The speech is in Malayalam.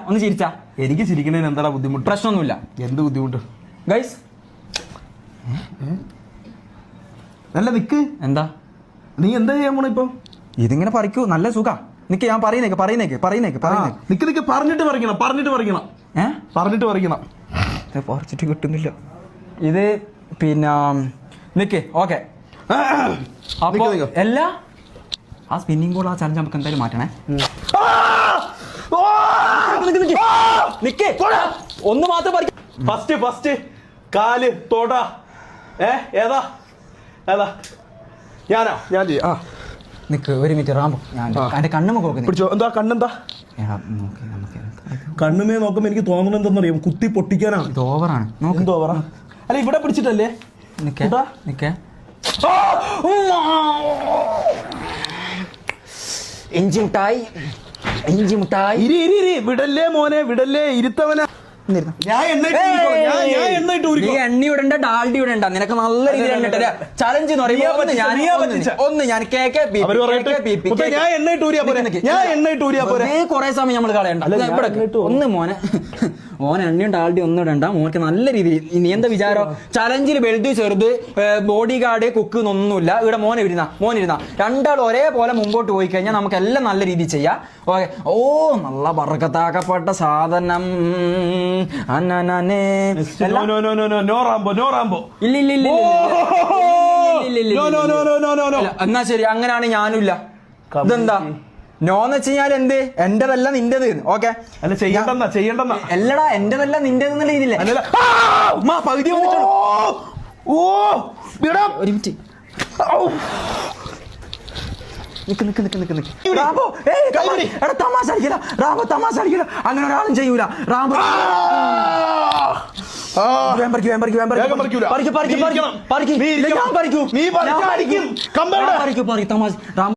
ഒന്ന് ചിരിച്ചാ. എനിക്ക് ചിരിക്കുന്നതിന് എന്താ ബുദ്ധിമുട്ട്? പ്രശ്നമൊന്നുമില്ല. എന്ത് ബുദ്ധിമുട്ട് ഗൈസ്? നല്ല നിക്ക്. എന്താ നീ എന്താ ചെയ്യാൻ പോണ ഇപ്പൊ? ഇതിങ്ങനെ പറിക്കൂ, നല്ല സുഖാ. നിക്ക്, ഞാൻ പറയുന്നേക്ക്. നിക്ക് പറഞ്ഞിട്ട് പറിക്കണം. പറിച്ചിട്ട് കിട്ടുന്നില്ല ഇത്. പിന്നെ നിക്ക്. ഓക്കെ, അപ്പൊ എല്ലാ ആ സ്പിന്നിങ് ബോൾ, ആ ചലഞ്ച് നമുക്ക് എന്തായാലും മാറ്റണേ. നിക്ക്, ഒന്ന് മാത്രം പറിക്കും. ഫസ്റ്റ് കാല് തോട. ഏതാ ഞാനാ? ഞാൻ ചെയ്യാം. നിക്ക് ഒരു മിനിറ്റ് റാമ്പോ, ഞാൻ എന്റെ കണ്ണുമ പിടിച്ചോ. എന്താ കണ്ണെന്താ? കണ്ണുമേ നോക്കുമ്പോ എനിക്ക് തോന്നുന്നത് എന്താണെന്നറിയാം, കുത്തി പൊട്ടിക്കാനാണ്. ഇത് ഓവറാണ്. എന്തോ ഓവറാ? അല്ല ഇവിടെ പിടിച്ചിട്ടല്ലേ. ഇഞ്ചി മുട്ടായി. വിടല്ലേ മോനെ, വിടല്ലേ, ഇരുത്തവന. എണ്ണി ഇടണ്ട, ഡാൽഡി ഇടണ്ട. നിനക്ക് നല്ല രീതിയിൽ എണ്ണിട്ട ചലഞ്ച് എന്ന് പറയുമ്പോൾ കുറെ സമയം നമ്മൾ കളയണ്ട. ഒന്ന് മോനെ എണ്ണയും ഡാൽഡി ഒന്നും ഇടണ്ട. മോനക്ക് നല്ല രീതിയിൽ. നീ എന്താ വിചാരം? ചലഞ്ചിൽ വലുത് ചെറുത്, ബോഡി ഗാർഡ്, കുക്ക് എന്നൊന്നുമില്ല. ഇവിടെ മോനിരുന്ന രണ്ടാളും ഒരേപോലെ മുമ്പോട്ട് പോയി കഴിഞ്ഞാൽ നമുക്ക് എല്ലാം നല്ല രീതിയിൽ ചെയ്യാം. ഓക്കെ. ഓ, നല്ല ബർക്കത്താക്കപ്പെട്ട സാധനം. എന്നാ ശരി, അങ്ങനെയാണ് ഞാനുമില്ല. ഇതെന്താ നോന്ന് വെച്ച് കഴിഞ്ഞാൽ എന്ത്? എന്റെതല്ല നിന്റേത്. ഓക്കെ, അല്ല ചെയ്യണ്ടെന്നാ. അല്ലടാ, എന്റെതല്ല നിന്റേത് എന്നുള്ള രീതിയില്ല. പകുതി ഒരു മിനിറ്റ്. തമാശ അടിക്കില്ല റാംബോ, തമാശ അടിക്കില്ല. അങ്ങനെ ഒരാളും ചെയ്യൂല റാംബോ. തമാശ